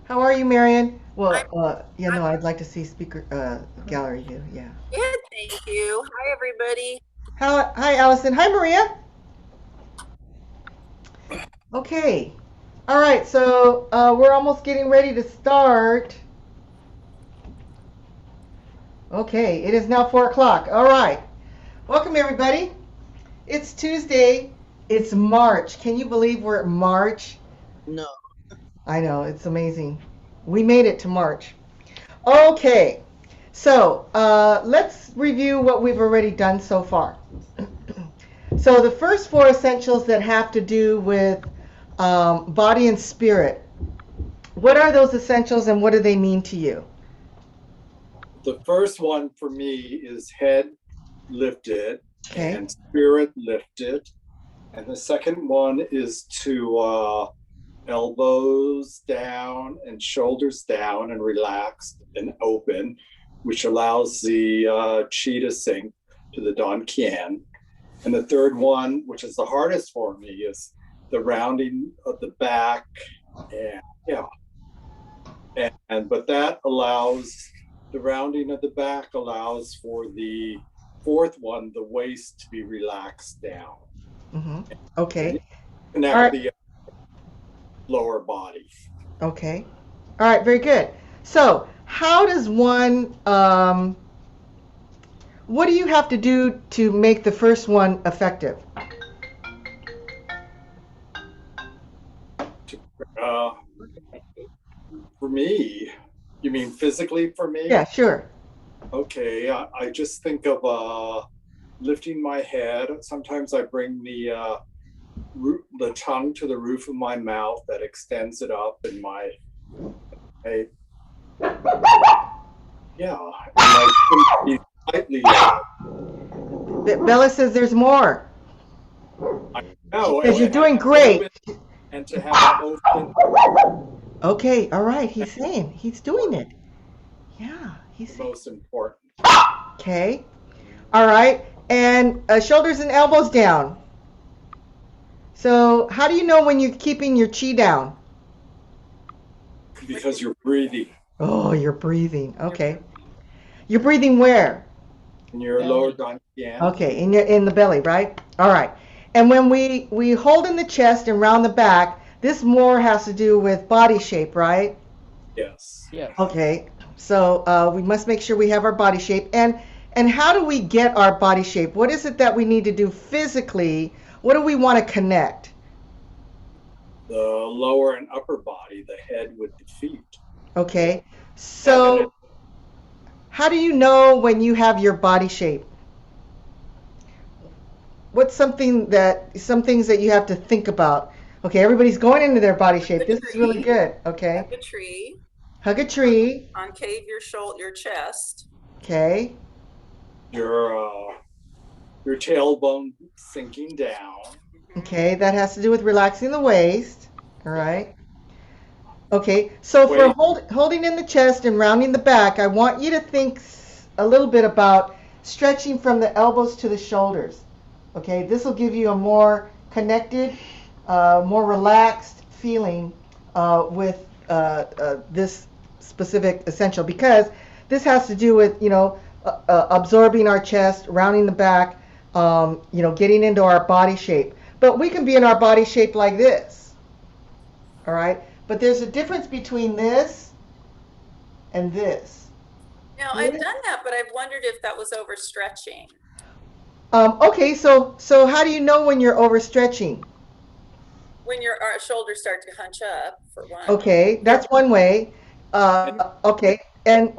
How are you, Marion? I'm, Well, yeah, I'm no, I'd like to see speaker gallery view. Yeah. good, thank you. Hi, everybody. Hi, Allison. Hi, Maria. Okay. All right. So we're almost getting ready to start. Okay. It is now 4 o'clock. All right. Welcome, everybody. It's Tuesday. It's March. Can you believe we're at March? No. I know. It's amazing. We made it to March. Okay. So let's review what we've already done so far. So the first four essentials that have to do with body and spirit. What are those essentials and what do they mean to you? The first one for me is head lifted Okay. and spirit lifted. And the second one is to elbows down and shoulders down and relaxed and open, which allows the chi to sink to the Don Qian. And the third one, which is the hardest for me, is the rounding of the back. And yeah, and but that allows the rounding of the back allows for the fourth one, the waist to be relaxed down Mm-hmm. and Okay. All connect right. the lower body. Okay. All right. Very good. So how does one, what do you have to do to make the first one effective? Uh, for me, you mean physically for Yeah, me? sure. Okay, I just think of lifting my head. Sometimes I bring the tongue to the roof of my mouth that extends it up, and my yeah, and my chin be slightly lower. Bella says there's more. She No, says you're it has doing to open great. and to have an open. Okay. All right. He's saying he's doing it. Yeah, he's The saying. most important. Okay. All right. And shoulders and elbows down. So, how do you know when you're keeping your chi down? Because you're breathing Oh, you're breathing. Okay. You're breathing where? in your lower dantian. Okay, in the belly, right? All right. And when we hold in the chest and round the back, this more has to do with body shape, right? Yes. Okay. So we must make sure we have our body shape. And how do we get our body shape? What is it that we need to do physically? What do we want to connect? The lower and upper body, the head with the feet. Okay. Having it, So how do you know when you have your body shape? What's some things that you have to think about? Okay, everybody's going into their body shape. The This is really tree. good. Hug Okay. a tree. Hug a tree. Concave your shoulder, your chest. Okay. your your tailbone sinking down. Okay, Hmm. that has to do with relaxing the waist. All Yep. right. Okay, so for Weight. holding in the chest and rounding the back, I want you to think a little bit about stretching from the elbows to the shoulders. Okay, this will give you a more connected, more relaxed feeling with this specific essential because this has to do with, absorbing our chest, rounding the back, getting into our body shape. But we can be in our body shape like this, all right? But there's a difference between this and this. Now, I've This. done that, but I've wondered if that was overstretching. Okay, so how do you know when you're overstretching? When your shoulders start to hunch up, for one. Okay, that's one way. Okay, and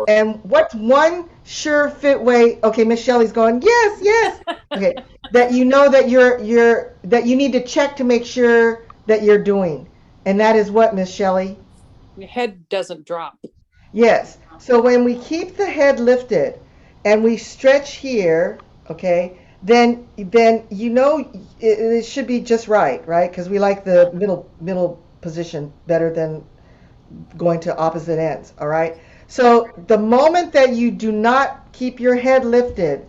what's one sure fit way? Okay, Miss Shelley's going yes, yes. Okay, that you know that you're that you need to check to make sure that you're doing, and that is what, Miss Shelley? Your head doesn't drop. Yes. So when we keep the head lifted and we stretch here, okay, then it should be just right, right? Because we like the middle position better than going to opposite ends, all right? So the moment that you do not keep your head lifted,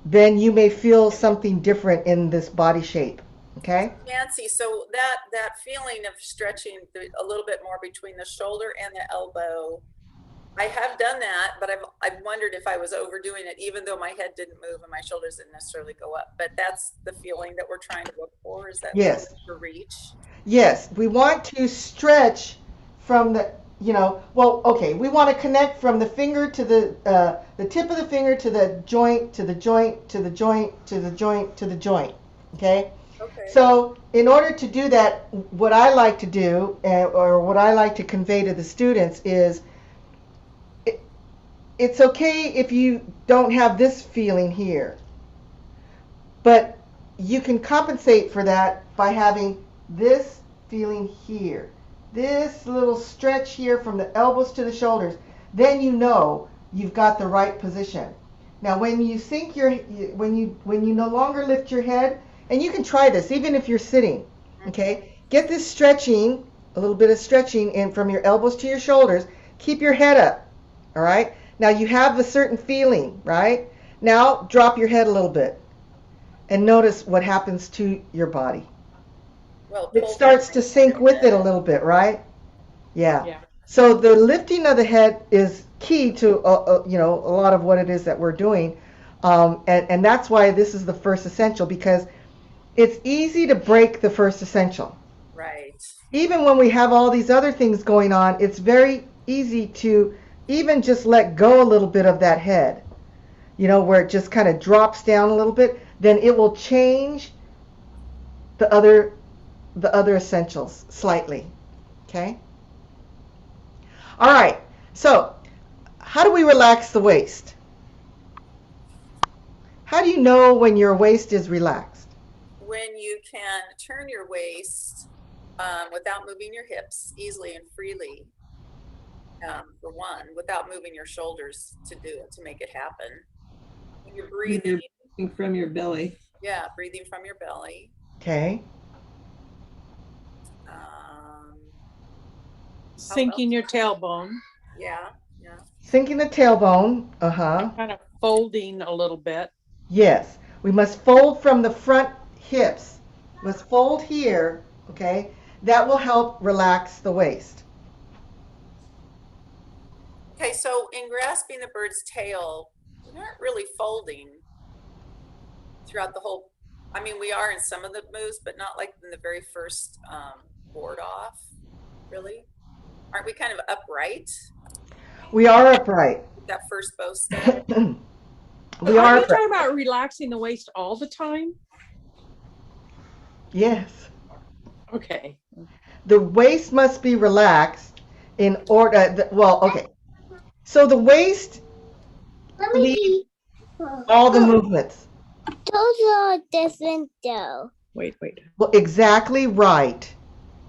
then you may feel something different in this body shape. Okay? Nancy, so that feeling of stretching a little bit more between the shoulder and the elbow, I have done that, but I've wondered if I was overdoing it, even though my head didn't move and my shoulders didn't necessarily go up. But that's the feeling that we're trying to look for, is that feeling Yes. for reach. Yes, we want to stretch from the, well, okay, we want to connect from the finger to the tip of the finger to the joint, to the joint, to the joint, to the joint, to the joint. Okay? Okay. So, in order to do that, what I like to do, or what I like to convey to the students is, it's okay if you don't have this feeling here, but you can compensate for that by having this feeling here, this little stretch here from the elbows to the shoulders. Then you know you've got the right position. Now, when you sink when you no longer lift your head, and you can try this even if you're sitting, okay? Get this stretching, a little bit of stretching in from your elbows to your shoulders. Keep your head up, all right? Now you have a certain feeling, right? Now drop your head a little bit and notice what happens to your body. Well, It starts to sink with it a little bit, right? Yeah. Yeah. So the lifting of the head is key to a lot of what it is that we're doing, and that's why this is the first essential, because it's easy to break the first essential. Right. Even when we have all these other things going on, it's very easy to even just let go a little bit of that head, where it just kind of drops down a little bit. Then it will change the other essentials slightly. Okay? All right. So, how do we relax the waist? How do you know when your waist is relaxed? When you can turn your waist without moving your hips easily and freely, for one, without moving your shoulders to make it happen. When you're breathing, from your belly. yeah, breathing from your belly. Okay. Sinking your tailbone Yeah, yeah. Sinking the tailbone. Uh-huh. and kind of folding a little bit. Yes. We must fold from the front hips. We must fold here, okay? That will help relax the waist. Okay, so in grasping the bird's tail, we aren't really folding throughout the whole. I mean, we are in some of the moves, but not like in the very first board off, really. Aren't we kind of upright? We are upright. That first bow step. We Are are you upright. talking about relaxing the waist all the time? Yes. Okay. The waist must be relaxed in order. Well, okay. So the waist leads all the movements. Those are different though. Wait. Well, exactly right.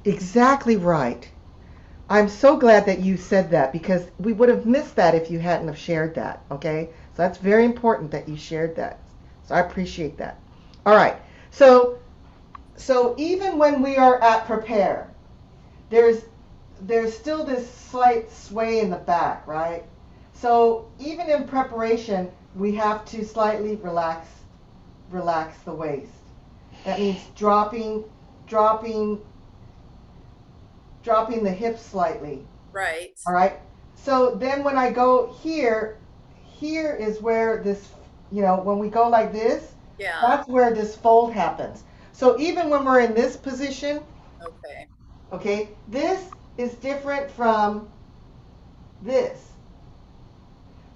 Exactly right. I'm so glad that you said that, because we would have missed that if you hadn't have shared that, okay? So that's very important that you shared that. So I appreciate that. All right. So even when we are at prepare, there's still this slight sway in the back, right? So even in preparation, we have to slightly relax the waist. That means dropping the hips slightly. Right. All right. So then when I go here is where this, when we go like this, Yeah. that's where this fold happens. So even when we're in this position, okay, this is different from this.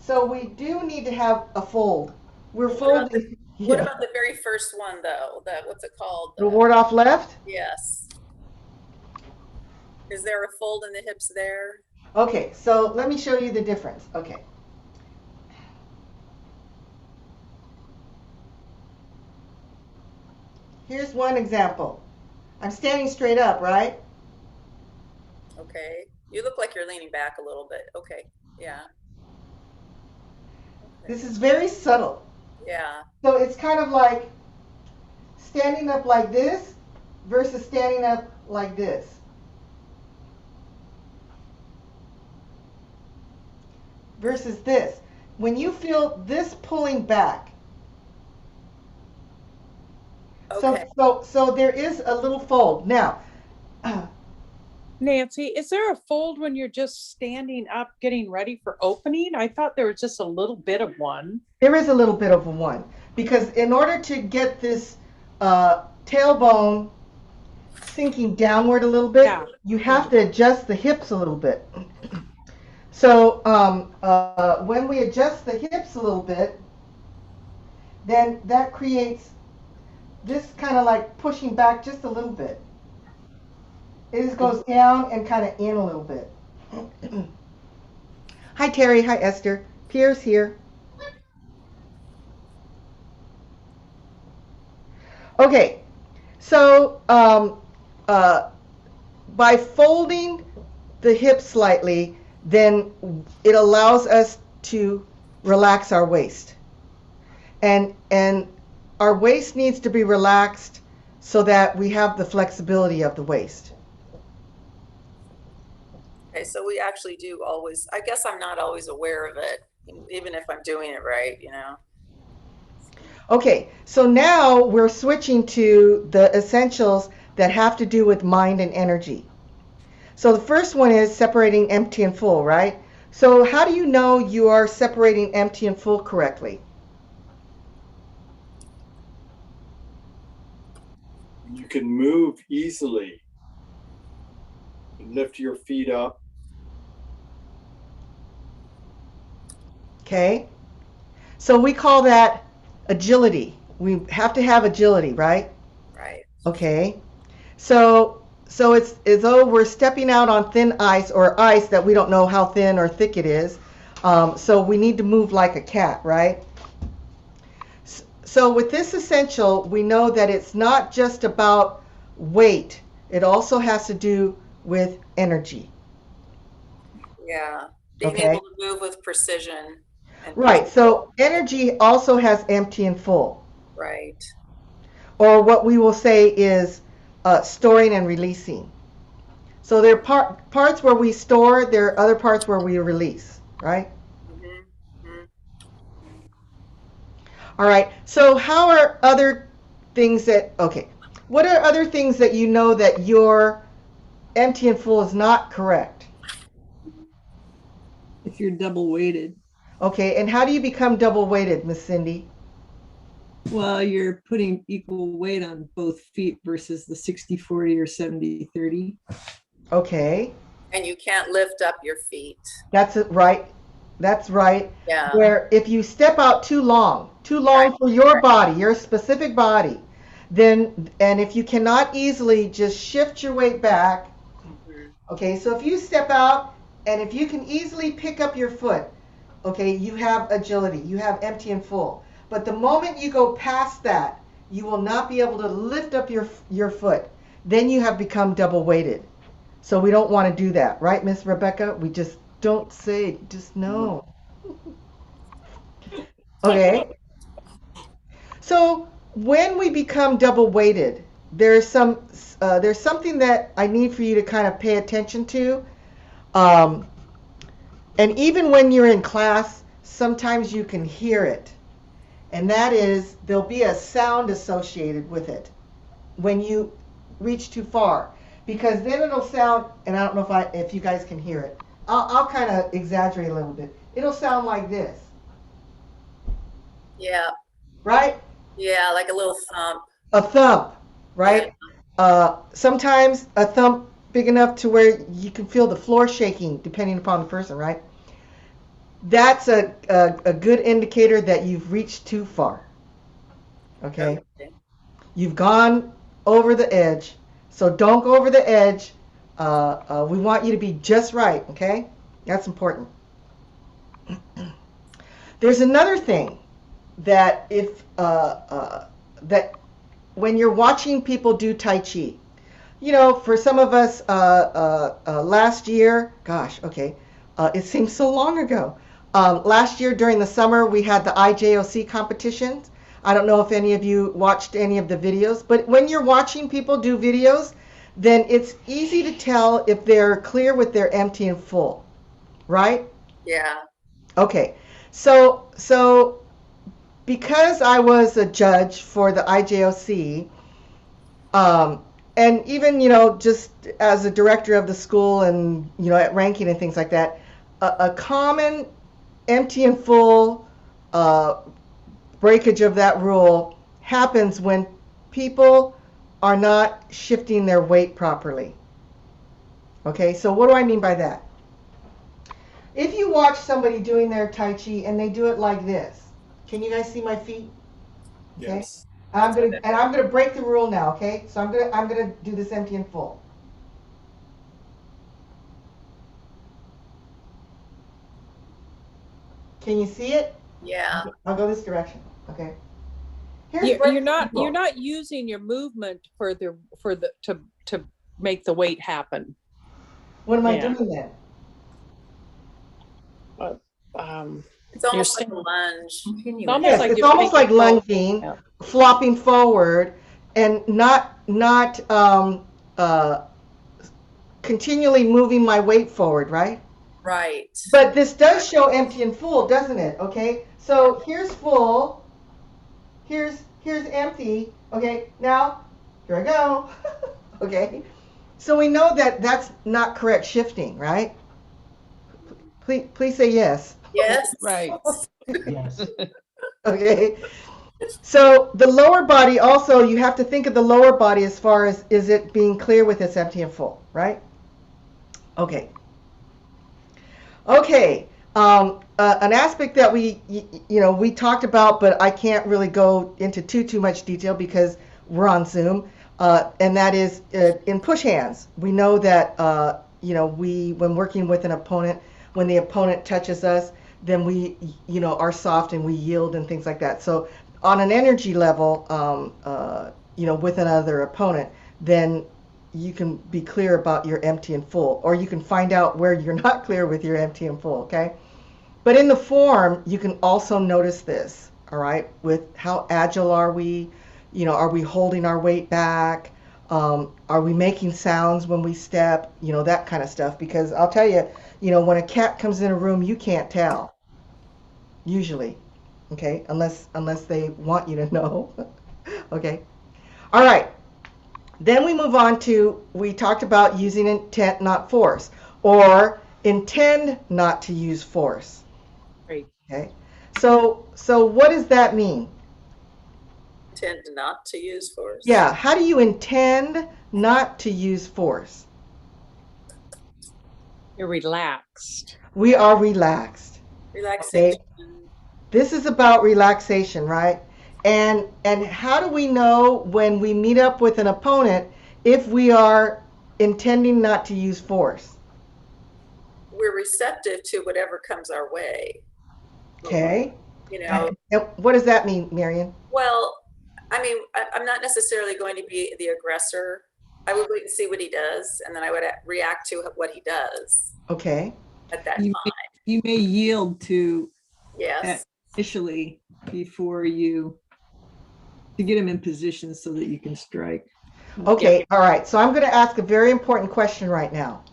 So we do need to have a fold. We're folding. What about the very first one though? What's it called? The ward off left? Yes. Is there a fold in the hips there? Okay, so let me show you the difference. Okay. Here's one example. I'm standing straight up, right? Okay. You look like you're leaning back a little bit. Okay. Yeah. Okay. This is very subtle. Yeah. So it's kind of like standing up like this versus standing up like this. Versus this. When you feel this pulling back, Okay. So there is a little fold. Now, Nancy, is there a fold when you're just standing up getting ready for opening? I thought there was just a little bit of one. there is a little bit of a one because in order to get this tailbone sinking downward a little bit, Yeah. you have to adjust the hips a little bit. So when we adjust the hips a little bit, then that creates this kind of like pushing back just a little bit. It just goes down and kind of in a little bit. Hi Terry, hi Esther. Pierre's here. Okay, so by folding the hips slightly, then it allows us to relax our waist. And our waist needs to be relaxed so that we have the flexibility of the waist. Okay, so we actually do always, I guess I'm not always aware of it, even if I'm doing it right, you know? Okay, so now we're switching to the essentials that have to do with mind and energy. So the first one is separating empty and full, right? So how do you know you are separating empty and full correctly? You can move easily. Lift your feet up. Okay, so we call that agility. We have to have agility, right? Right. Okay, so it's as though we're stepping out on thin ice or ice that we don't know how thin or thick it is. So we need to move like a cat, right? So with this essential, we know that it's not just about weight. It also has to do with energy. Yeah. Being Okay. able to move with precision. And Right. So energy also has empty and full, right. or what we will say is storing and releasing. So there are parts where we store, there are other parts where we release, right? All right. So how are other things that, okay, what are other things that you know that your empty and full is not correct? If you're double weighted. Okay, and how do you become double weighted, Miss Cindy? Well, you're putting equal weight on both feet versus the 60-40 or 70-30. Okay. And you can't lift up your feet. That's it, right. That's right. Yeah. Where if you step out too long Right. for your body, your specific body, then, and if you cannot easily just shift your weight back, okay, so if you step out and if you can easily pick up your foot, okay, you have agility, you have empty and full. But the moment you go past that, you will not be able to lift up your foot. Then you have become double weighted. So we don't want to do that, right, Miss Rebecca? We just don't say, just know. Okay. So when we become double weighted, there's something that I need for you to kind of pay attention to. And even when you're in class, sometimes you can hear it. And that is, there'll be a sound associated with it when you reach too far. Because then it'll sound, and I don't know if you guys can hear it. I'll kind of exaggerate a little bit. It'll sound like this. Yeah. Right? Yeah, like a little thump. A thump, right? Sometimes a thump big enough to where you can feel the floor shaking, depending upon the person, right? That's a good indicator that you've reached too far. Okay? You've gone over the edge. So don't go over the edge. We want you to be just right, okay? That's important. There's another thing that if that when you're watching people do Tai Chi, you know, for some of us last year, gosh, okay, it seems so long ago. Last year during the summer, we had the IJOC competitions. I don't know if any of you watched any of the videos, but when you're watching people do videos, then it's easy to tell if they're clear with their empty and full, right? Yeah. Okay, so because I was a judge for the IJOC, And even, just as a director of the school and, at ranking and things like that, a common empty and full breakage of that rule happens when people are not shifting their weight properly. Okay, so what do I mean by that? If you watch somebody doing their Tai Chi and they do it like this, can you guys see my feet? Okay. Yes. I'm gonna break the rule now, okay? So I'm gonna do this empty and full. Can you see it? Yeah. I'll go this direction, okay? Here's You're breaking not the rule. using your movement to make the weight happen. What am I Yeah. doing then? It's almost You're like a lunge. almost Yes, like it's you're almost like taking full- lunging, Yeah. flopping forward, and not continually moving my weight forward, right? Right. But this does show empty and full, doesn't it? Okay, so here's full, here's empty. Okay, now here I go. Okay, so we know that that's not correct shifting, right? Please say yes. Yes. Right. Yes. Okay. So the lower body also, you have to think of the lower body as far as, is it being clear with its empty and full, right? Okay. Okay. An aspect that we talked about, but I can't really go into too much detail because we're on Zoom, and that is in push hands. We know that when working with an opponent, when the opponent touches us, then we are soft and we yield and things like that. So on an energy level, with another opponent, then you can be clear about your empty and full, or you can find out where you're not clear with your empty and full, okay? But in the form, you can also notice this, all right, with how agile are we? Are we holding our weight back? Are we making sounds when we step? That kind of stuff. Because I'll tell you, when a cat comes in a room, you can't tell, usually, okay, unless they want you to know. Okay, all right. Then we move on to, we talked about using intent, not force, or intend not to use force. Right. Okay, so what does that mean? Intend not to use force. Yeah, how do you intend not to use force? You're relaxed. We are relaxed. Relaxation. This is about relaxation, right? And how do we know when we meet up with an opponent if we are intending not to use force? We're receptive to whatever comes our way. Okay. And what does that mean, Marion? well, I mean, I'm not necessarily going to be the aggressor. I would wait and see what he does, and then I would react to what he does Okay. at that You time. You may yield to Yes. initially before to get him in position so that you can strike. Okay, all right. So I'm going to ask a very important question right now.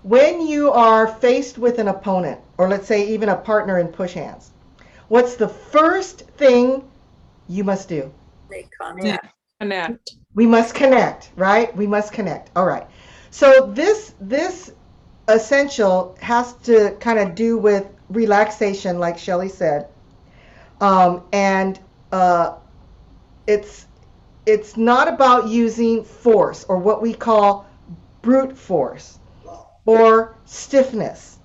When you are faced with an opponent, or let's say even a partner in push hands, what's the first thing you must do? Make contact. Connect. We must connect, right? We must connect. All right. So this essential has to kind of do with relaxation, like Shelley said. It's not about using force or what we call brute force or stiffness.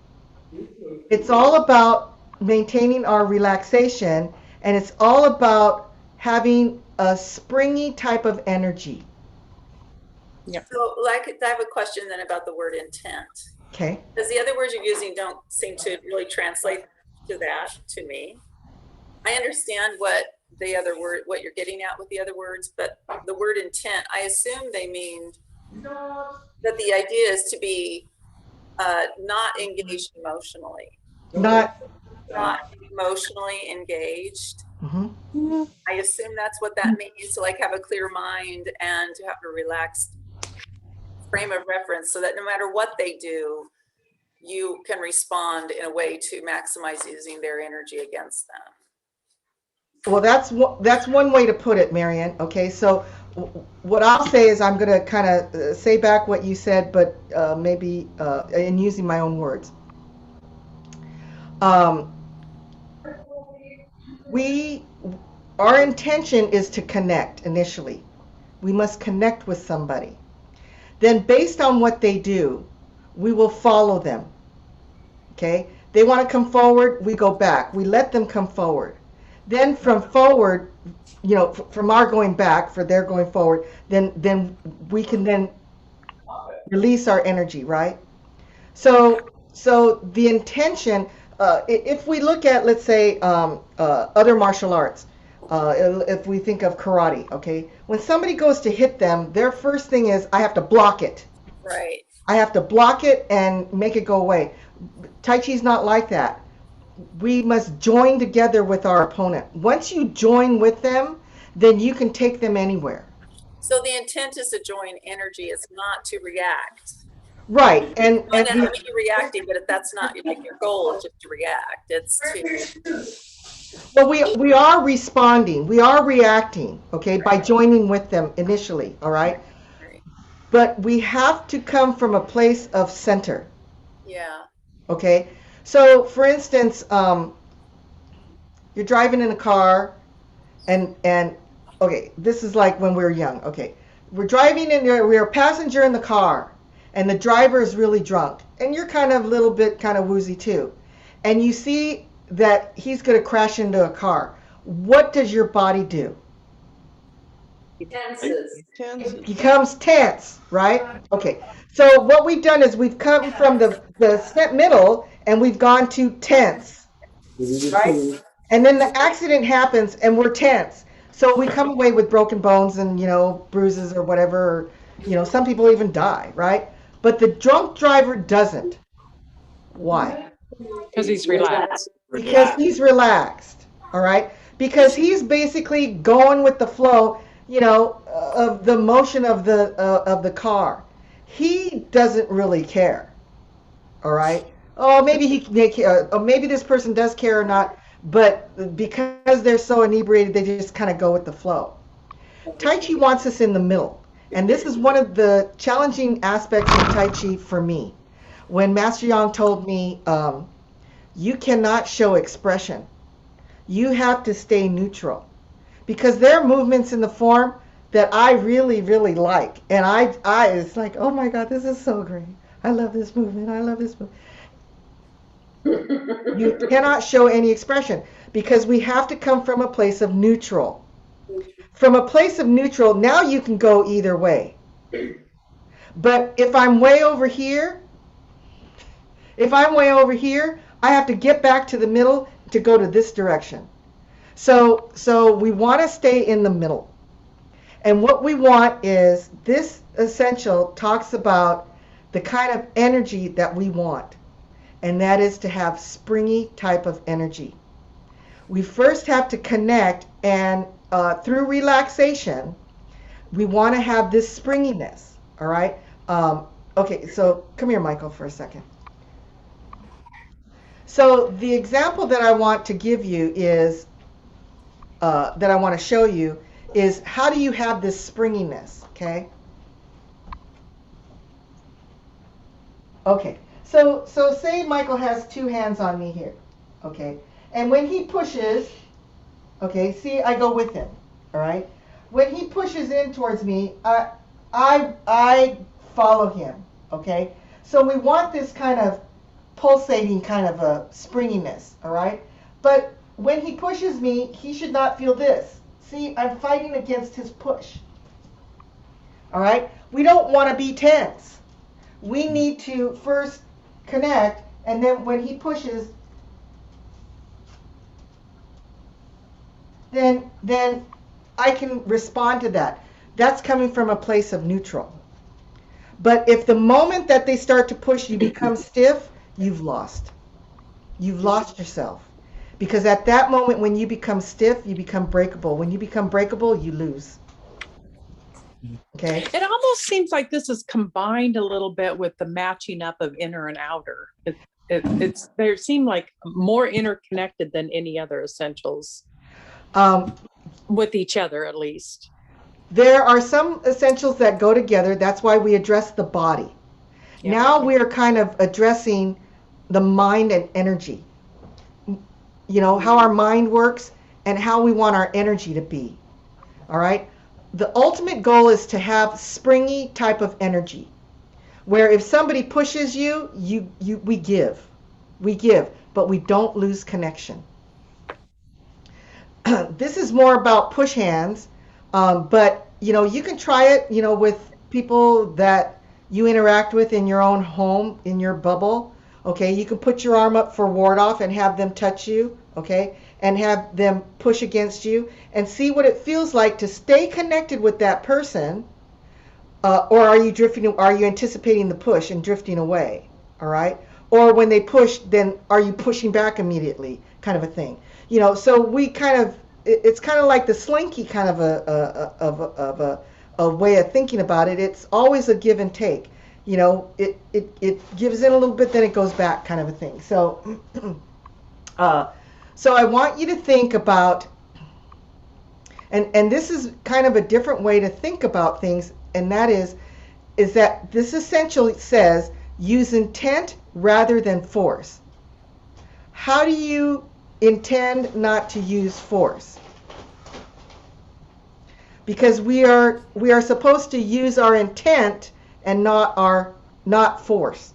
It's all about maintaining our relaxation, and it's all about having a springy type of energy. So, like, I have a question then about the word intent. Okay. Because the other words you're using don't seem to really translate to that to me. I understand what you're getting at with the other words, but the word intent, I assume they mean that the idea is to be not engaged emotionally. Not Emotionally engaged. Mm-hmm. I assume that's what that means, to like have a clear mind and to have a relaxed frame of reference so that no matter what they do, you can respond in a way to maximize using their energy against them. Well, that's one way to put it, Marian. Okay, so what I'll say is I'm going to kind of say back what you said, but maybe in using my own words. Um, our intention is to connect initially. We must connect with somebody. Then based on what they do, we will follow them. Okay? They want to come forward, we go back. We let them come forward. Then from forward, from our going back for their going forward, then we can then release our energy, right? So the intention, if we look at, let's say, other martial arts, if we think of karate, okay, when somebody goes to hit them, their first thing is, I have to block it. Right. I have to block it and make it go away. Tai Chi's not like that. We must join together with our opponent. Once you join with them, then you can take them anywhere. So the intent is to join energy. It's not to react. Right. And Not to be reacting, but if that's not like your goal, is just to react. It's to. Well, we are responding. We are reacting, okay, by joining with them initially, all right? But we have to come from a place of center. Yeah. Okay? So, for instance, you're driving in a car, and okay, this is like when we were young. Okay, we're driving in, we're a passenger in the car, and the driver is really drunk, and you're kind of a little bit kind of woozy too, and you see that he's going to crash into a car. What does your body do? It becomes tense, right? Okay. So what we've done is we've come from the step middle and we've gone to tense, right? And then the accident happens and we're tense. So we come away with broken bones and, bruises or whatever. Or, some people even die, right? But the drunk driver doesn't. Why? Because he's relaxed. Because he's relaxed, all right? Because he's basically going with the flow, of the motion of the car. He doesn't really care, all right? Oh, maybe maybe this person does care or not, but because they're so inebriated, they just kind of go with the flow. Tai Chi wants us in the middle, and this is one of the challenging aspects of Tai Chi for me. When Master Yang told me, you cannot show expression. You have to stay neutral. Because there are movements in the form that I really, really like. And I it's like, oh my God, this is so great. I love this movement. I love this movement. You cannot show any expression because we have to come from a place of neutral. From a place of neutral, now you can go either way. But if I'm way over here, I have to get back to the middle to go to this direction. So we want to stay in the middle. And what we want is, this essential talks about the kind of energy that we want. And that is to have springy type of energy. We first have to connect, and through relaxation, we want to have this springiness. All right? Okay, so come here, Michael, for a second. So the example that I want to give you is, that I want to show you is, how do you have this springiness, okay? Okay, so say Michael has two hands on me here, okay? And when he pushes, okay, see, I go with him, all right? When he pushes in towards me, I follow him, okay? So we want this kind of pulsating kind of a springiness, all right? But when he pushes me, he should not feel this. See, I'm fighting against his push. All right? We don't want to be tense. We need to first connect, and then when he pushes, then I can respond to that. That's coming from a place of neutral. But if the moment that they start to push, you become stiff, you've lost. You've lost yourself. Because at that moment when you become stiff, you become breakable. When you become breakable, you lose. Okay? It almost seems like this is combined a little bit with the matching up of inner and outer. They seem like more interconnected than any other essentials, with each other at least. There are some essentials that go together. That's why we address the body. Yeah. Now we are kind of addressing the mind and energy. You know, how our mind works and how we want our energy to be. All right? The ultimate goal is to have springy type of energy, where if somebody pushes you, we give. We give, but we don't lose connection. This is more about push hands, but you know, you can try it, you know, with people that you interact with in your own home, in your bubble. Okay, you can put your arm up for ward off and have them touch you, okay, and have them push against you and see what it feels like to stay connected with that person. Or are you drifting? Are you anticipating the push and drifting away? All right. Or when they push, then are you pushing back immediately? Kind of a thing. You know. So we kind of, it's kind of like the slinky kind of a way of thinking about it. It's always a give and take. You know, it gives in a little bit, then it goes back, kind of a thing. So, so I want you to think about, and this is kind of a different way to think about things. And that is that this essentially says use intent rather than force. How do you intend not to use force? Because we are supposed to use our intent and not force.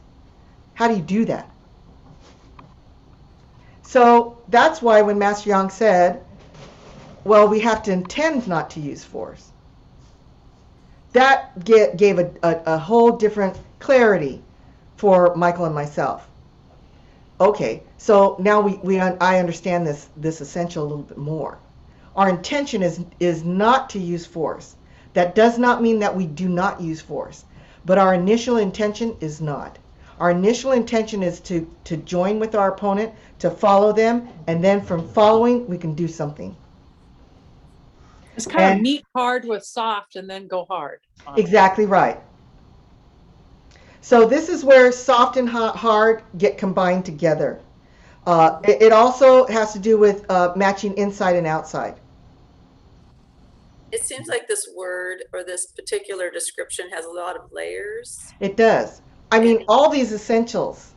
How do you do that? So that's why when Master Yang said, well, we have to intend not to use force. That gave a whole different clarity for Michael and myself. Okay, so now I understand this essential a little bit more. Our intention is not to use force. That does not mean that we do not use force, but our initial intention is not. Our initial intention is to join with our opponent, to follow them, and then from following, we can do something. It's kind of meet hard with soft and then go hard. Exactly right. So this is where soft and hard get combined together. It also has to do with matching inside and outside. It seems like this word or this particular description has a lot of layers. It does. I mean, all these essentials.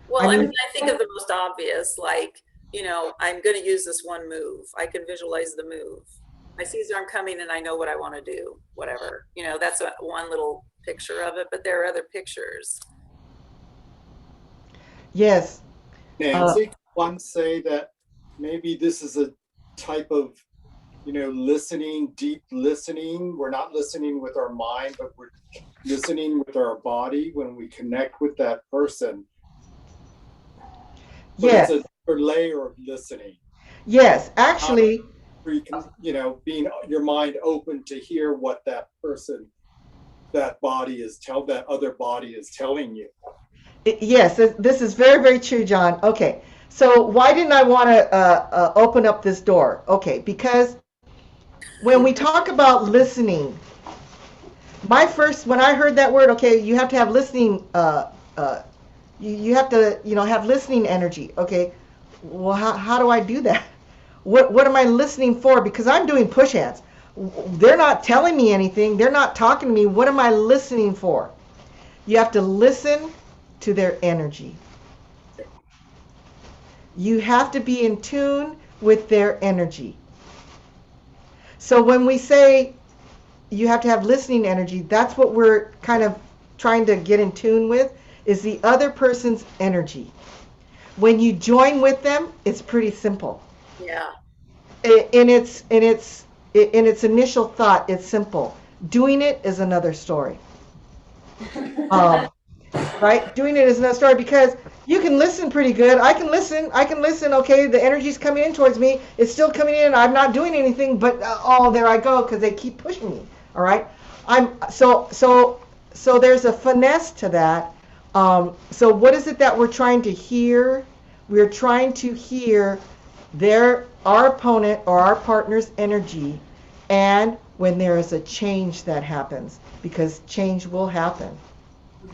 Well, I mean, I think of the most obvious, like, you know, I'm going to use this one move. I can visualize the move. I see his arm coming and I know what I want to do, whatever. You know, that's one little picture of it, but there are other pictures. Yes. Nancy, one say that maybe this is a type of, you know, listening, deep listening. We're not listening with our mind, but we're listening with our body when we connect with that person. But yes. It's a layer of listening. Yes, actually. You can, you know, being your mind open to hear what that person, that other body is telling you. Yes, this is very, very true, John. Okay, so why didn't I want to open up this door? Okay, because when we talk about listening, when I heard that word, okay, you have to have listening, you have to, you know, have listening energy. Okay, well, how do I do that? What am I listening for? Because I'm doing push hands. They're not telling me anything. They're not talking to me. What am I listening for? You have to listen to their energy. You have to be in tune with their energy. So when we say you have to have listening energy, that's what we're kind of trying to get in tune with, is the other person's energy. When you join with them, it's pretty simple. Yeah. In its initial thought, it's simple. Doing it is another story. Right? Doing it is another story, because you can listen pretty good. I can listen. Okay, the energy's coming in towards me. It's still coming in. I'm not doing anything, but there I go, because they keep pushing me. All right. So there's a finesse to that. So what is it that we're trying to hear? We're trying to hear our opponent or our partner's energy, and when there is a change that happens, because change will happen.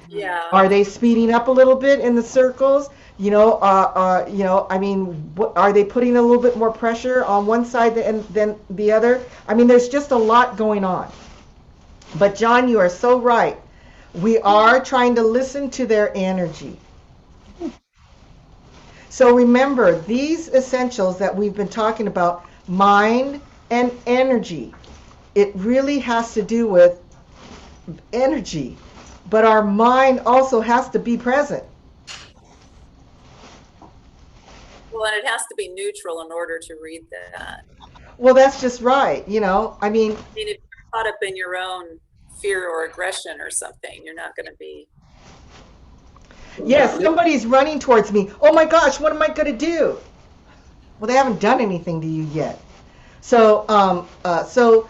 Yeah. Are they speeding up a little bit in the circles? You know, I mean, are they putting a little bit more pressure on one side than the other? I mean, there's just a lot going on. But John, you are so right. We are trying to listen to their energy. So remember, these essentials that we've been talking about, mind and energy, it really has to do with energy. But our mind also has to be present. Well, and it has to be neutral in order to read that. Well, that's just right. I mean, if you're caught up in your own fear or aggression or something, you're not going to be. yes, somebody's running towards me. Oh my gosh, what am I going to do? Well, they haven't done anything to you yet. So, so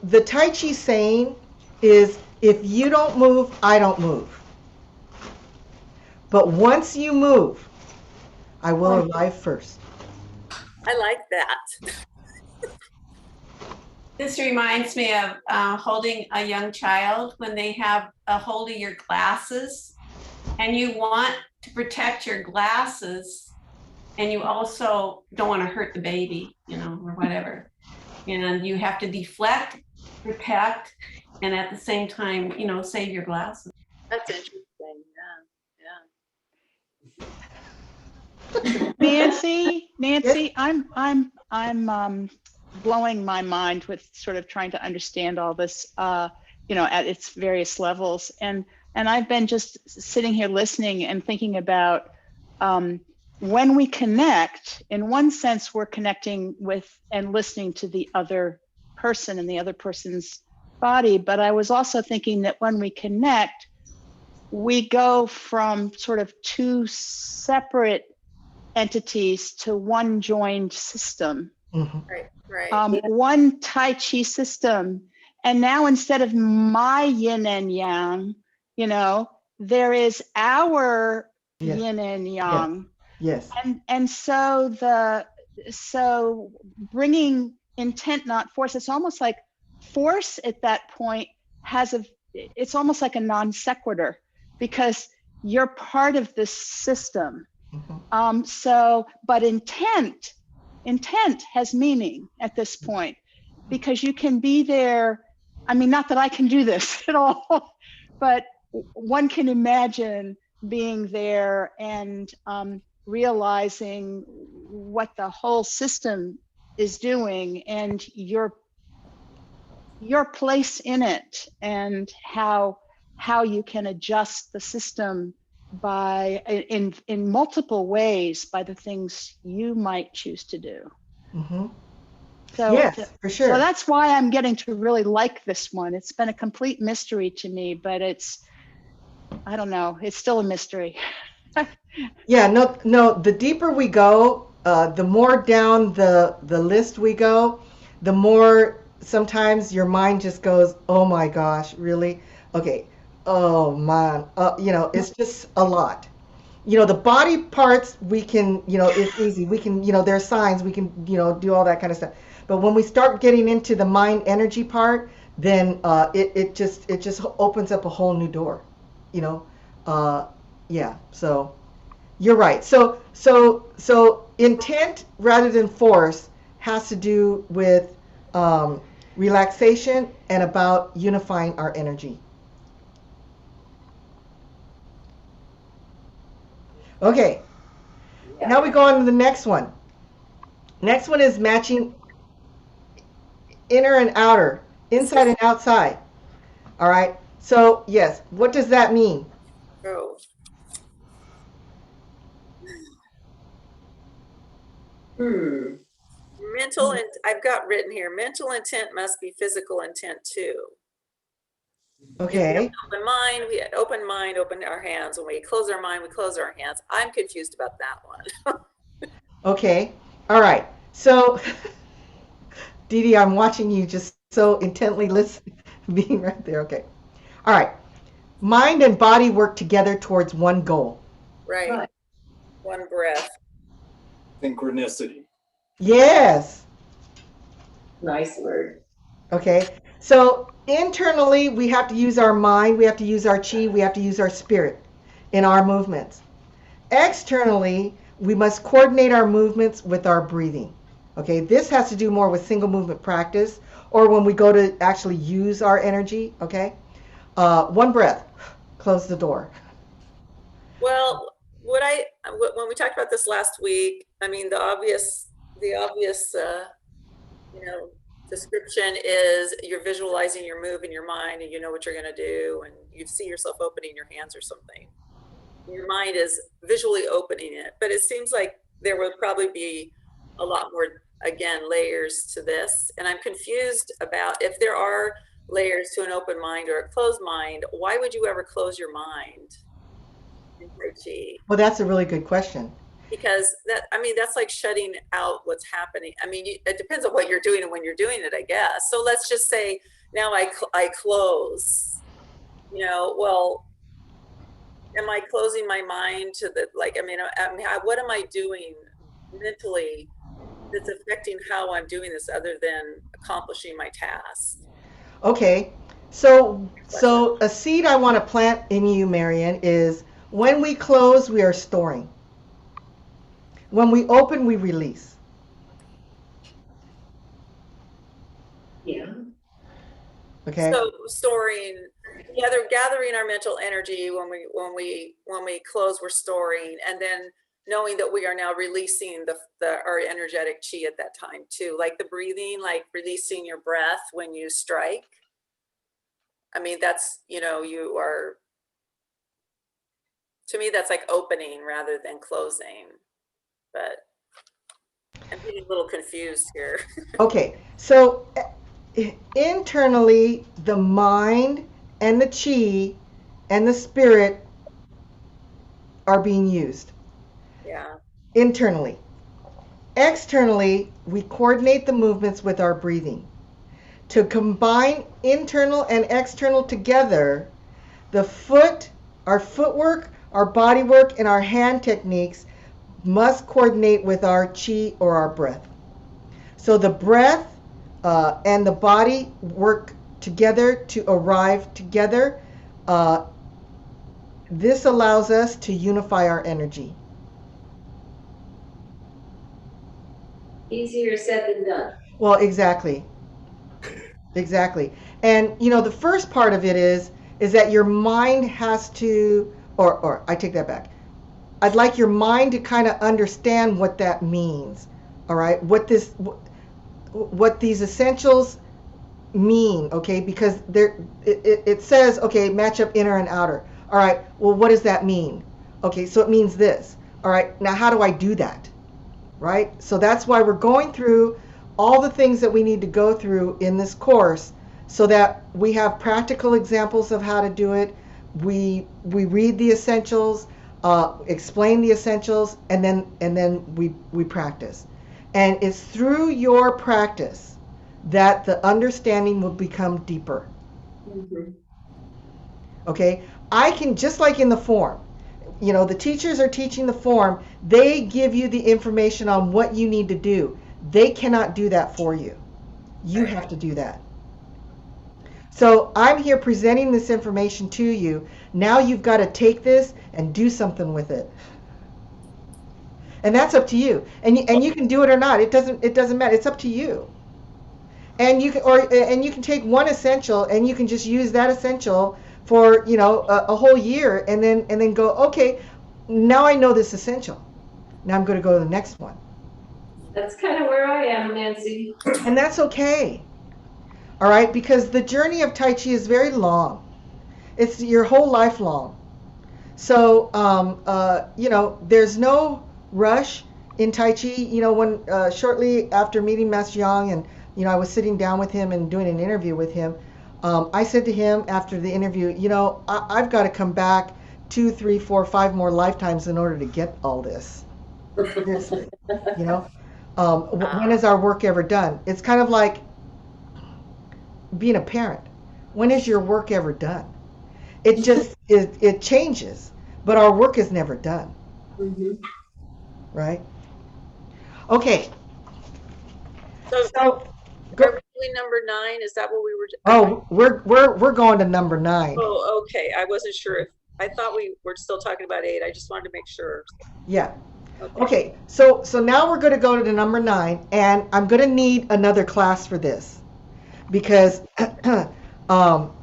the Tai Chi saying is, if you don't move, I don't move. But once you move, I will arrive first. I like that. This reminds me of holding a young child when they have a hold of your glasses, and you want to protect your glasses, and you also don't want to hurt the baby, or whatever. And you have to deflect, protect, and at the same time, save your glasses. That's interesting. Nancy, Yes? I'm blowing my mind with sort of trying to understand all this, at its various levels. And I've been just sitting here listening and thinking about when we connect, in one sense, we're connecting with and listening to the other person and the other person's body. But I was also thinking that when we connect, we go from sort of two separate entities to one joined system. Mm-hmm. Right. One Tai Chi system. And now instead of my yin and yang, there is our Yes. yin and yang. Yes. And so bringing intent, not force, it's almost like force at that point it's almost like a non sequitur, because you're part of this system. Mm-hmm. But intent has meaning at this point, because you can be there. I mean, not that I can do this at all, but one can imagine being there and realizing what the whole system is doing and your place in it, and how you can adjust the system in multiple ways by the things you might choose to do. Mm-hmm. So, yes, for sure. So that's why I'm getting to really like this one. It's been a complete mystery to me, but I don't know, it's still a mystery. Yeah, no, the deeper we go, the more down the list we go, the more sometimes your mind just goes, oh my gosh, really? Okay. Oh man, it's just a lot. The body parts we can, it's easy. We can, there's signs we can, do all that kind of stuff. But when we start getting into the mind energy part, then it just opens up a whole new door. Yeah. So you're right. So intent rather than force has to do with relaxation and about unifying our energy. Okay, now we go on to the next one. Next one is matching inner and outer, inside and outside. All right, so yes, what does that mean? Oh. I've got written here, mental intent must be physical intent too. Okay. We open mind, open our hands. When we close our mind, we close our hands. I'm confused about that one. Okay. All right. So, Dee Dee, I'm watching you just so intently listening, being right there. Okay. All right. Mind and body work together towards one goal. Right. One breath. Synchronicity. Yes. Nice word. Okay. So internally, we have to use our mind, we have to use our chi, we have to use our spirit in our movements. Externally, we must coordinate our movements with our breathing. Okay, this has to do more with single movement practice or when we go to actually use our energy. Okay, one breath, close the door. Well, when we talked about this last week, I mean, the obvious, description is you're visualizing your move in your mind and you know what you're going to do and you see yourself opening your hands or something. Your mind is visually opening it, but it seems like there would probably be a lot more, again, layers to this. And I'm confused about if there are layers to an open mind or a closed mind, why would you ever close your mind in Tai Chi? Well, that's a really good question. Because that's like shutting out what's happening. I mean, it depends on what you're doing and when you're doing it, I guess. So let's just say now I close, well, am I closing my mind to the, what am I doing mentally that's affecting how I'm doing this other than accomplishing my task? Okay, so a seed I want to plant in you, Marian, is when we close, we are storing. When we open, we release. Yeah. Okay. So storing, gathering our mental energy when we close, we're storing, and then knowing that we are now releasing our energetic chi at that time too, like the breathing, like releasing your breath when you strike. I mean, that's, you are, to me, that's like opening rather than closing, but I'm getting a little confused here. Okay, so internally, the mind and the chi and the spirit are being used. Yeah. Internally. Externally, we coordinate the movements with our breathing. To combine internal and external together, our footwork, our body work, and our hand techniques must coordinate with our chi or our breath. So the breath and the body work together to arrive together. This allows us to unify our energy. Easier said than done. Well, exactly. Exactly. And the first part of it is that your mind has to, or I take that back. I'd like your mind to kind of understand what that means. All right? What these essentials mean, okay? Because it says, okay, match up inner and outer. All right, well, what does that mean? Okay, so it means this. All right, now how do I do that? Right? So that's why we're going through all the things that we need to go through in this course so that we have practical examples of how to do it. We read the essentials, explain the essentials, and then we practice. And it's through your practice that the understanding will become deeper. Mm-hmm. Okay? I can, just like in the form, the teachers are teaching the form, they give you the information on what you need to do. They cannot do that for you. You have to do that. So I'm here presenting this information to you. Now you've got to take this and do something with it. And that's up to you. And you can do it or not. It doesn't matter. It's up to you. And you can take one essential and you can just use that essential for a whole year and then go, okay, now I know this essential. Now I'm going to go to the next one. That's kind of where I am, Nancy. And that's okay. All right, because the journey of Tai Chi is very long. It's your whole life long. So there's no rush in Tai Chi. When shortly after meeting Master Yang and I was sitting down with him and doing an interview with him, I said to him after the interview, I've got to come back 2, 3, 4, 5 more lifetimes in order to get all this. Seriously, when is our work ever done? It's kind of like being a parent. When is your work ever done? It just it changes, but our work is never done. Mm-hmm. Right? Okay. So are we number 9? Is that what we were? Oh, we're going to number 9. Oh, okay. I wasn't sure if I thought we were still talking about 8. I just wanted to make sure. Yeah. Okay, so now we're going to go to the number 9, and I'm going to need another class for this because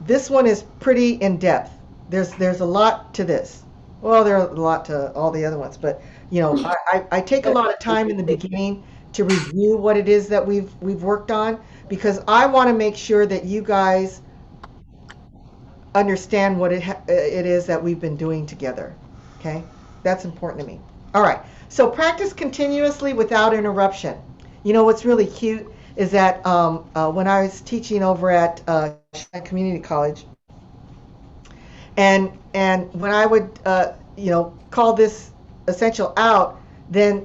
this one is pretty in depth. There's a lot to this. Well, there's a lot to all the other ones, but you know, I take a lot of time in the beginning to review what it is that we've worked on because I want to make sure that you guys understand what it is that we've been doing together. Okay, that's important to me. All right, so practice continuously without interruption. You know what's really cute is that when I was teaching over at community college, and when I would call this essential out, then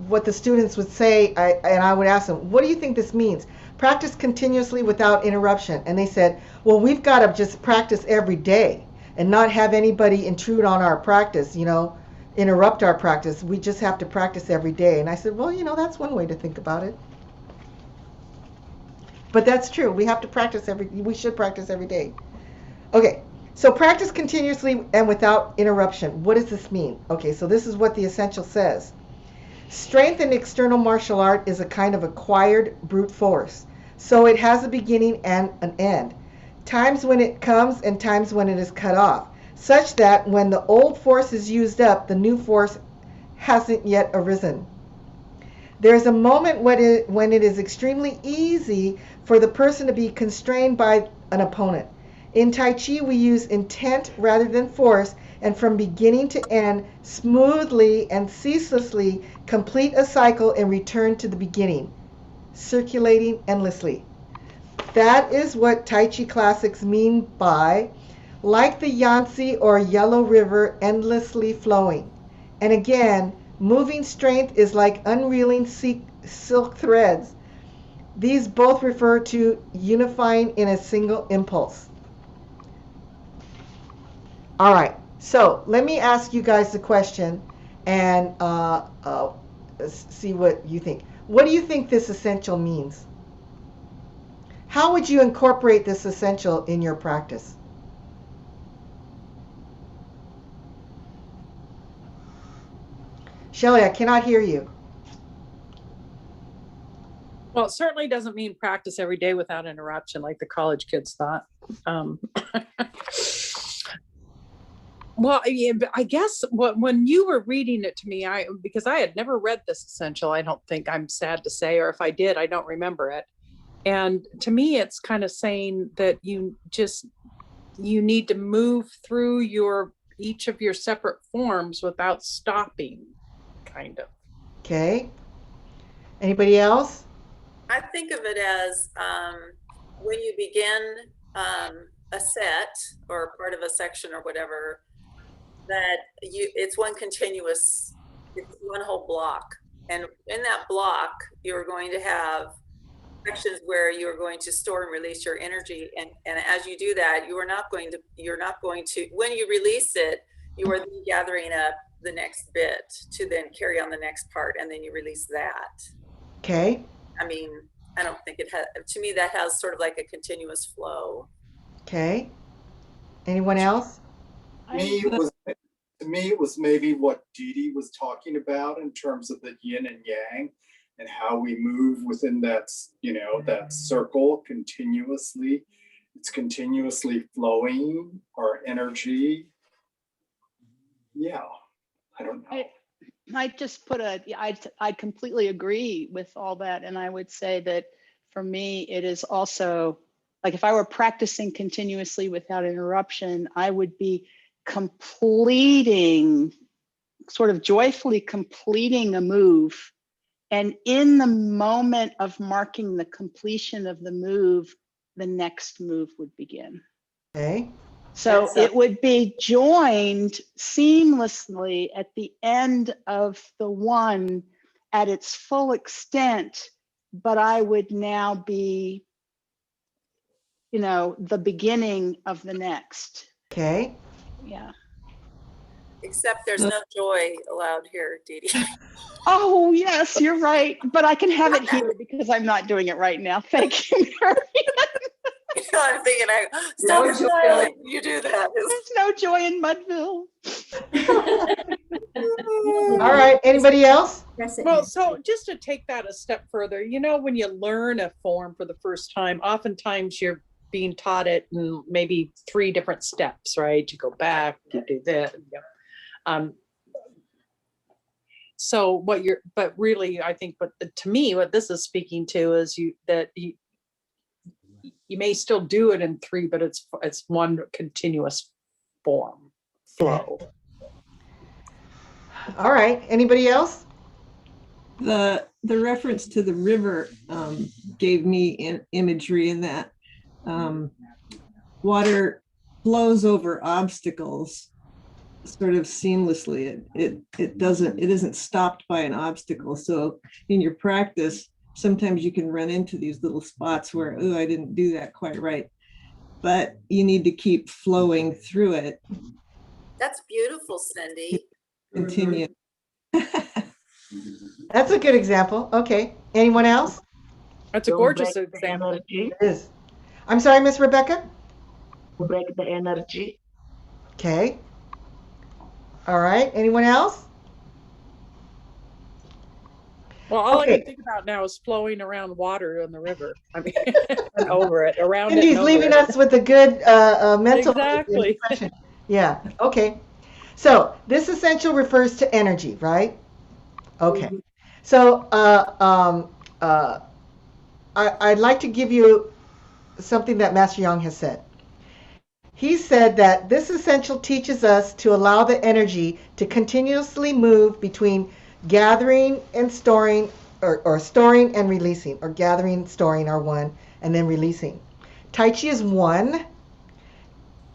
what the students would say, and I would ask them, what do you think this means? Practice continuously without interruption. And they said, well, we've got to just practice every day and not have anybody intrude on our practice, interrupt our practice. We just have to practice every day. And I said, well, that's one way to think about it. But that's true. We have to practice we should practice every day. Okay, so practice continuously and without interruption. What does this mean? Okay, so this is what the essential says. Strength in external martial art is a kind of acquired brute force. So it has a beginning and an end. Times when it comes and times when it is cut off. Such that when the old force is used up, the new force hasn't yet arisen. There's a moment when it is extremely easy for the person to be constrained by an opponent. In Tai Chi, we use intent rather than force, and from beginning to end, smoothly and ceaselessly complete a cycle and return to the beginning, circulating endlessly. That is what Tai Chi classics mean by, like the Yangtze or Yellow River endlessly flowing. And again, moving strength is like unreeling silk threads. These both refer to unifying in a single impulse. All right, so let me ask you guys the question and see what you think. What do you think this essential means? How would you incorporate this essential in your practice? Shelley, I cannot hear you. Well, it certainly doesn't mean practice every day without interruption like the college kids thought. Well, I guess when you were reading it to me, because I had never read this essential, I don't think, I'm sad to say, or if I did, I don't remember it. And to me, it's kind of saying that you need to move through each of your separate forms without stopping, kind of. Okay. Anybody else? I think of it as when you begin a set or part of a section or whatever, that it's one whole block. And in that block, you're going to have sections where you're going to store and release your energy. And as you do that, you're not going to, when you release it, you are then gathering up the next bit to then carry on the next part, and then you release that. Okay. I mean, I don't think it has, to me, that has sort of like a continuous flow. Okay. Anyone else? To me, it was maybe what Dee Dee was talking about in terms of the yin and yang and how we move within that, that circle continuously. It's continuously flowing, our energy. Yeah, I don't know. I just put I completely agree with all that. And I would say that for me, it is also like if I were practicing continuously without interruption, I would be sort of joyfully completing a move. And in the moment of marking the completion of the move, the next move would begin. Okay. So it would be joined seamlessly at the end of the one at its full extent, but I would now be, the beginning of the next. Okay. Yeah. Except there's no joy allowed here, Dee Dee. Oh, yes, you're right. But I can have it here because I'm not doing it right now. Thank you, Mary. I'm thinking, No joy. you do that. There's no joy in Mudville. All right. Anybody else? Well, so just to take that a step further, when you learn a form for the first time, oftentimes you're being taught it in maybe 3 different steps, right? You go back, you do that. So but really, I think, to me, what this is speaking to is you may still do it in 3, but it's one continuous flow. All right. Anybody else? The reference to the river gave me imagery in that water flows over obstacles sort of seamlessly. It isn't stopped by an obstacle. So in your practice, sometimes you can run into these little spots where, oh, I didn't do that quite right. But you need to keep flowing through it. That's beautiful, Cindy. Continue. That's a good example. Okay. Anyone else? That's a gorgeous example. Energy. It is. I'm sorry, Miss Rebecca? Break the energy. Okay. All right. Anyone else? Well, all I Okay. can think about now is flowing around water in the river. I mean, and over it, around Cindy's it. And over leaving it. us with a good mental Exactly. impression. Yeah. Okay. So this essential refers to energy, right? Okay. So I'd like to give you something that Master Yang has said. He said that this essential teaches us to allow the energy to continuously move between gathering and storing, or storing and releasing, or gathering, storing are one, and then releasing. Tai Chi is one,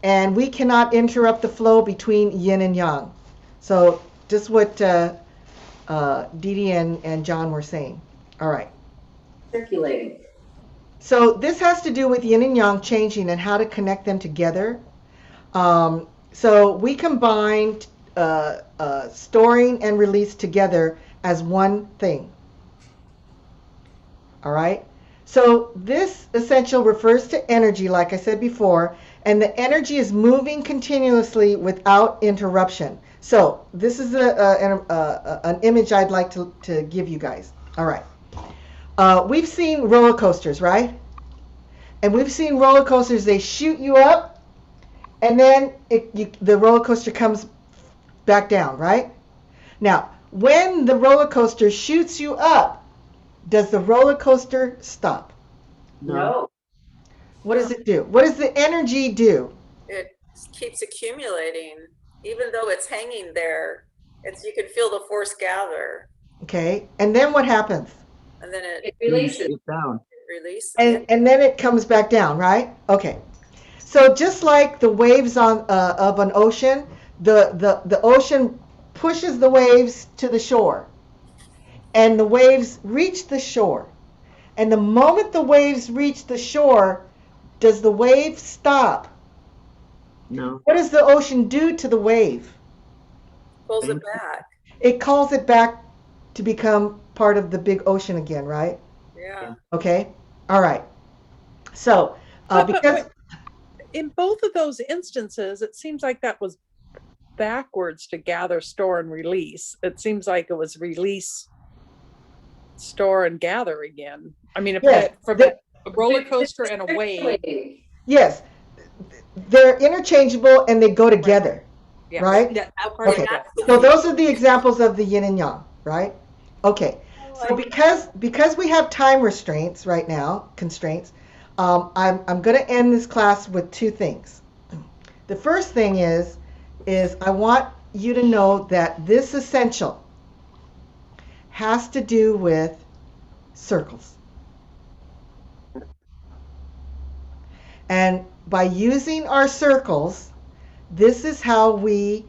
and we cannot interrupt the flow between yin and yang. So just what Didi and John were saying. All right. Circulating. So this has to do with yin and yang changing and how to connect them together. So we combined storing and release together as one thing. All right. So this essential refers to energy, like I said before, and the energy is moving continuously without interruption. So this is an image I'd like to give you guys. All right. We've seen roller coasters, right? And we've seen roller coasters, they shoot you up, and then the roller coaster comes back down, right? Now, when the roller coaster shoots you up, does the roller coaster stop? No. What does it do? What does the energy do? It keeps accumulating, even though it's hanging there. You can feel the force gather, Okay, and then what happens? and then It releases. It's down. releases. And then it comes back down, right? Okay. So just like the waves of an ocean, the ocean pushes the waves to the shore, and the waves reach the shore. And the moment the waves reach the shore, does the wave stop? No. What does the ocean do to the wave? Pulls it back. It calls it back to become part of the big ocean again, right? Yeah. Okay. All right. So because In both of those instances, it seems like that was backwards to gather, store, and release. It seems like it was release, store, and gather again. I mean, Yes, from a roller coaster and a wave. Circulating. yes, they're interchangeable and they go together, Yes. right? Yeah, Okay. So those are the examples of the yin and yang, right? Okay. So because we have time restraints right now, constraints, I'm going to end this class with 2 things. The first thing is I want you to know that this essential has to do with circles. And by using our circles, this is how we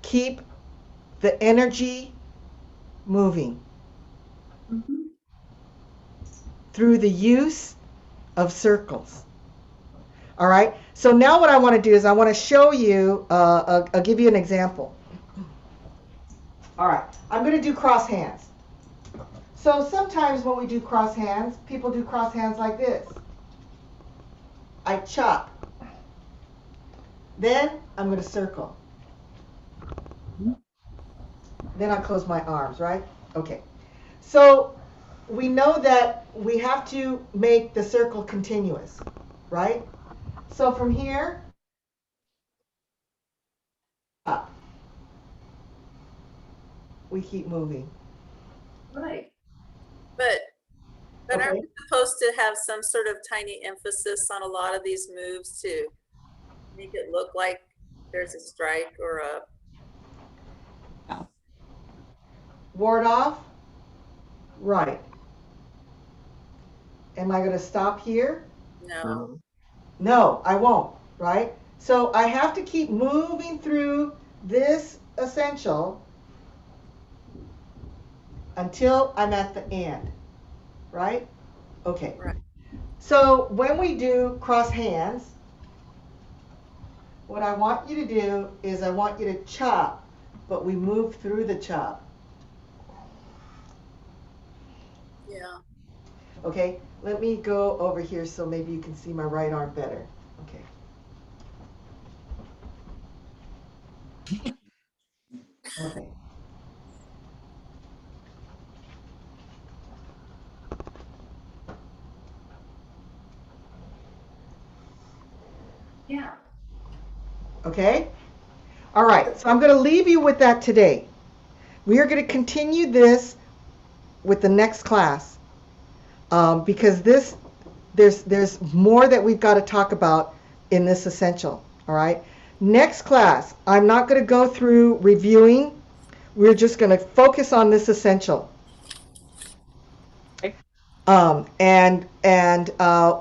keep the energy moving through the use of circles. All right. So now what I want to do is I want to show you, I'll give you an example. All right. I'm going to do cross hands. So sometimes when we do cross hands, people do cross hands like this. I chop. Then I'm going to circle. then I close my arms, right? Okay. So we know that we have to make the circle continuous, right? So from here, up. We keep moving. Right. But Okay. aren't we supposed to have some sort of tiny emphasis on a lot of these moves to make it look like there's a strike or a Ward off, right. Am I going to stop here? no? No. No, I won't, right? So I have to keep moving through this essential until I'm at the end, right? Okay. Right. So when we do cross hands, what I want you to do is I want you to chop, but we move through the chop. Yeah. Okay, let me go over here so maybe you can see my right arm better. Okay. Okay. Yeah. Okay? All right, so I'm going to leave you with that today. We are going to continue this with the next class because there's more that we've got to talk about in this essential. All right? Next class, I'm not going to go through reviewing. We're just going to focus on this essential. Okay.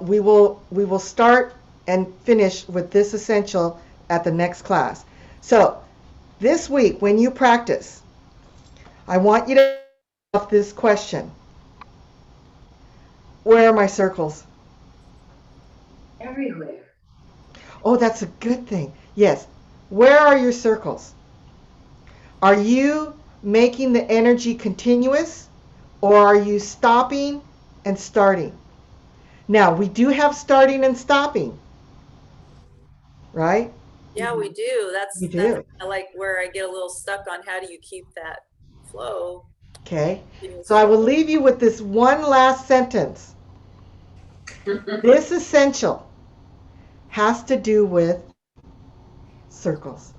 We will start and finish with this essential at the next class. So this week when you practice, I want you to ask this question. Where are my circles? Everywhere. Oh, that's a good thing. Yes. Where are your circles? Are you making the energy continuous or are you stopping and starting? Now, we do have starting and stopping, right? Yeah, we do. That's We do. that's kind of like where I get a little stuck on how do you keep that flow. Okay. So I will leave you with this one last sentence. This essential has to do with circles.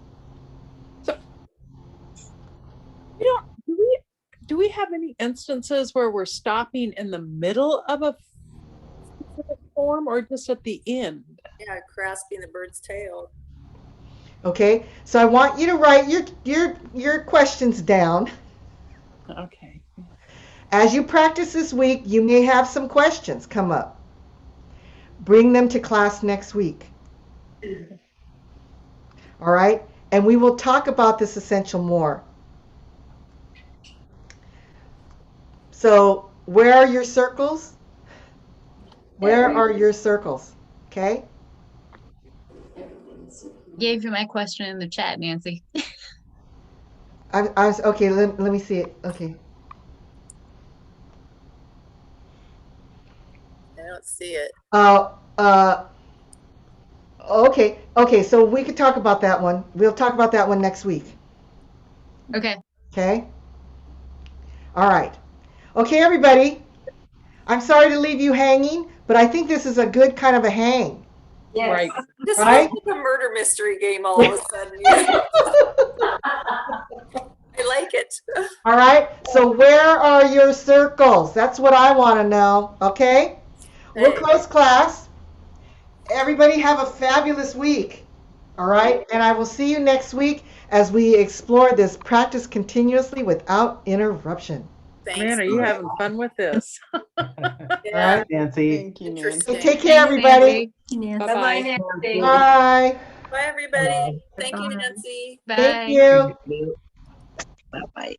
So, do we have any instances where we're stopping in the middle of a specific form or just at the end? Yeah, grasping the bird's tail. Okay. So I want you to write your questions down. Okay. As you practice this week, you may have some questions come up. Bring them to class next week. All right? And we will talk about this essential more. So, where are your circles? Where are your circles? Okay? Gave you my question in the chat, Nancy. I was okay, let me see it. Okay. I don't see it. Okay, so we could talk about that one. We'll talk about that one next week. Okay. Okay? All right. Okay, everybody. I'm sorry to leave you hanging, but I think this is a good kind of a hang. Yes. Right. This Right? feels like a murder mystery game all of a sudden. I like it. All right. So where are your circles? That's what I want to know. Okay? We'll close class. Everybody have a fabulous week. All right? And I will see you next week as we explore this practice continuously without interruption. Thanks. Man, are you having fun with this? Yeah. Right. Nancy. Thank you, Interesting. Take care, everybody. Bye-bye, Bye-bye. Nancy. Bye. Bye, everybody. Thank you, Nancy. Bye. Thank you. Bye-bye.